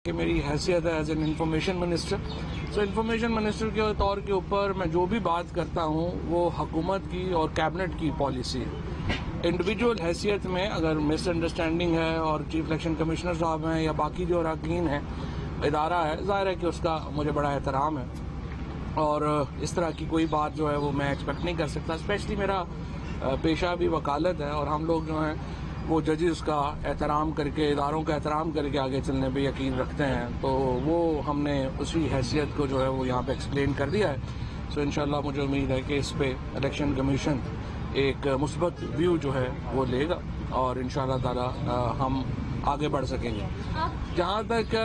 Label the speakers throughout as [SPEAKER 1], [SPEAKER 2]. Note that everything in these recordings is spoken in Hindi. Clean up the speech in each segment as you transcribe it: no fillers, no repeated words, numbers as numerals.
[SPEAKER 1] कि मेरी हैसियत है as an information minister. So information minister के तौर के ऊपर मैं जो भी बात करता हूँ वो हुकूमत की और कैबिनेट की पॉलिसी है। इंडिविजुअल हैसियत में अगर मिसअंडरस्टैंडिंग है और चीफ इलेक्शन कमिश्नर साहब हैं या बाकी जो अरकान हैं, इदारा है, जाहिर है कि उसका मुझे बड़ा एहतराम है और इस तरह की कोई बात जो है वो मैं एक्सपेक्ट नहीं कर सकता। स्पेशली मेरा पेशा भी वकालत है और हम लोग जो हैं वो जजेस का एहतराम करके, इदारों का एहतराम करके आगे चलने पे यकीन रखते हैं। तो वो हमने उसी हैसियत को जो है वो यहाँ पे एक्सप्लेन कर दिया है। सो इंशाल्लाह मुझे उम्मीद है कि इस पे इलेक्शन कमीशन एक मुस्बत व्यू जो है वो लेगा और इंशाल्लाह ताला हम आगे बढ़ सकेंगे। जहाँ तक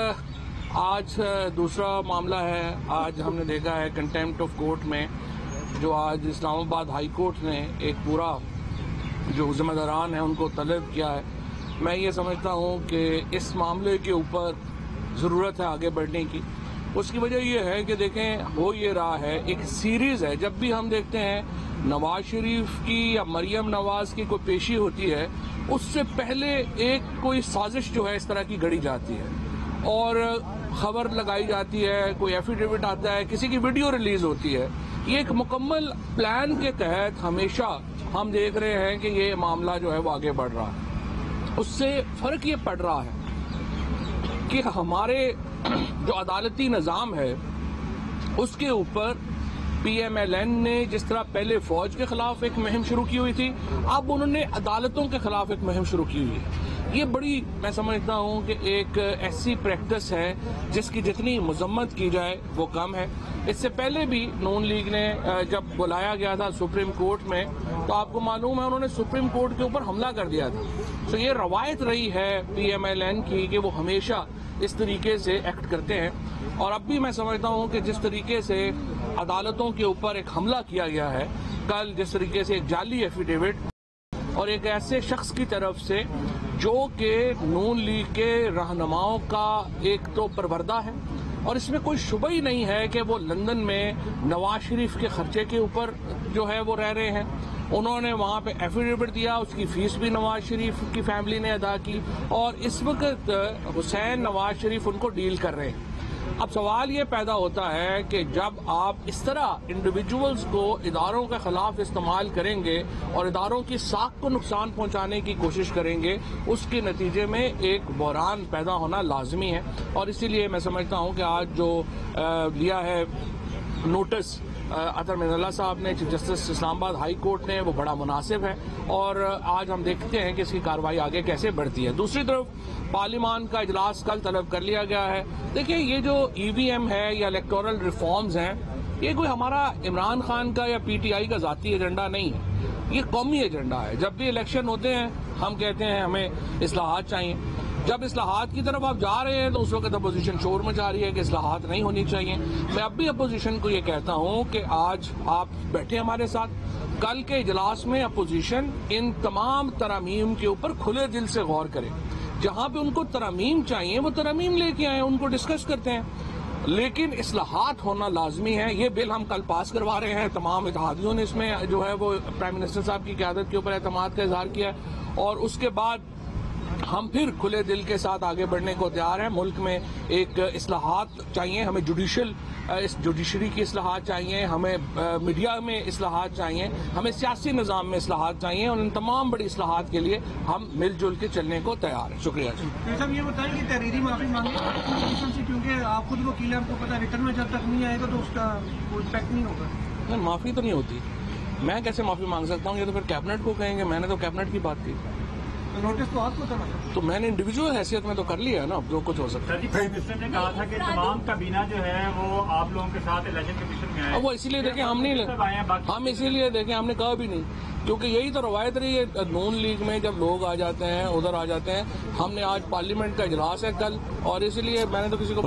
[SPEAKER 1] आज दूसरा मामला है, आज हमने देखा है कंटेम्प्ट ऑफ कोर्ट में जो आज इस्लामाबाद हाई कोर्ट ने एक पूरा जो जिम्मेदारान है उनको तलब किया है। मैं ये समझता हूँ कि इस मामले के ऊपर ज़रूरत है आगे बढ़ने की। उसकी वजह यह है कि देखें, हो ये रहा है, एक सीरीज़ है। जब भी हम देखते हैं नवाज शरीफ की या मरियम नवाज की कोई पेशी होती है, उससे पहले एक कोई साजिश जो है इस तरह की गढ़ी जाती है और खबर लगाई जाती है, कोई एफिडेविट आता है, किसी की वीडियो रिलीज होती है। ये एक मुकम्मल प्लान के तहत हमेशा हम देख रहे हैं कि ये मामला जो है वो आगे बढ़ रहा है। उससे फर्क ये पड़ रहा है कि हमारे जो अदालती निज़ाम है उसके ऊपर PMLN ने जिस तरह पहले फौज के खिलाफ एक मुहिम शुरू की हुई थी, अब उन्होंने अदालतों के खिलाफ एक मुहिम शुरू की हुई है। ये बड़ी, मैं समझता हूँ कि एक ऐसी प्रैक्टिस है जिसकी जितनी मजम्मत की जाए वो कम है। इससे पहले भी नून लीग ने जब बुलाया गया था सुप्रीम कोर्ट में, तो आपको मालूम है उन्होंने सुप्रीम कोर्ट के ऊपर हमला कर दिया था। तो ये रवायत रही है PMLN की कि वो हमेशा इस तरीके से एक्ट करते हैं और अब भी मैं समझता हूँ कि जिस तरीके से अदालतों के ऊपर एक हमला किया गया है, कल जिस तरीके से एक जाली एफिडेविट और एक ऐसे शख्स की तरफ से जो कि नून लीग के रहनुमाओं का एक तो परवरदा है और इसमें कोई शुबा ही नहीं है कि वो लंदन में नवाज शरीफ के खर्चे के ऊपर जो है वो रह रहे हैं। उन्होंने वहां पे एफिडेविट दिया, उसकी फीस भी नवाज शरीफ की फैमिली ने अदा की और इस वक्त हुसैन नवाज शरीफ उनको डील कर रहे हैं। अब सवाल ये पैदा होता है कि जब आप इस तरह इंडिविजुअल्स को इदारों के खिलाफ इस्तेमाल करेंगे और इदारों की साख को नुकसान पहुंचाने की कोशिश करेंगे, उसके नतीजे में एक बहरान पैदा होना लाजमी है। और इसीलिए मैं समझता हूं कि आज जो लिया है नोटिस अतर मिर्ज़ा साहब ने, chief justice Islamabad high court ने, वो बड़ा मुनासिब है और आज हम देखते हैं कि इसकी कार्रवाई आगे कैसे बढ़ती है। दूसरी तरफ पार्लियामान का इजलास कल तलब कर लिया गया है। देखिए, ये जो EVM है या इलेक्टोरल रिफॉर्म्स हैं, ये कोई हमारा इमरान खान का या PTI का जाती एजेंडा नहीं है, ये कौमी एजेंडा है। जब भी इलेक्शन होते हैं हम कहते हैं हमें इस्लाहात चाहिए। जब इस्लाहात की तरफ आप जा रहे हैं तो उस वक्त अपोजिशन शोर मचा रही है कि इस्लाहात नहीं होनी चाहिए। मैं अब भी अपोजिशन को ये कहता हूं कि आज आप बैठे हमारे साथ, कल के इजलास में अपोजिशन इन तमाम तरामीम के ऊपर खुले दिल से गौर करे। जहां पे उनको तरामीम चाहिए वो तरामीम लेके आए, उनको डिस्कस करते हैं, लेकिन इस्लाहात होना लाजमी है। ये बिल हम कल पास करवा रहे हैं। तमाम इत्तेहादियों ने इसमें जो है वो प्राइम मिनिस्टर साहब की क़यादत के ऊपर एतमाद का इजहार किया है और उसके बाद हम फिर खुले दिल के साथ आगे बढ़ने को तैयार हैं। मुल्क में एक इस्लाहात चाहिए, हमें जुडिशरी की इस्लाहात चाहिए, हमें मीडिया में इस्लाहात चाहिए, हमें सियासी निज़ाम में इस्लाहात चाहिए और इन तमाम बड़ी इस्लाहात के लिए हम मिलजुल के चलने को तैयार हैं। शुक्रिया जी।
[SPEAKER 2] साहब, ये बताएं कि तहरीरी माफी मांगे क्योंकि आप खुद वकील हैं, आपको पता रिटर्न में जब तक नहीं आएगा तो उसका कोई इम्पैक्ट नहीं होगा।
[SPEAKER 1] नहीं, माफी तो नहीं होती, मैं कैसे माफी मांग सकता हूँ? ये तो फिर कैबिनेट को कहेंगे, मैंने तो कैबिनेट की बात की।
[SPEAKER 2] नोटिस तो आपको था ना?
[SPEAKER 1] तो मैंने इंडिविजुअल हैसियत में तो कर लिया है ना, जो कुछ हो सकता है।
[SPEAKER 3] प्राइम मिनिस्टर ने कहा था कि तमाम काबीना जो है वो आप लोगों के साथ इलेक्शन कमीशन में आए।
[SPEAKER 1] वो इसीलिए देखें हम इसीलिए देखें हमने कहा भी नहीं, क्योंकि यही तो रवायत रही है नून लीग में, जब लोग आ जाते हैं उधर आ जाते हैं। हमने आज पार्लियामेंट का इजलास है कल और इसलिए मैंने तो किसी को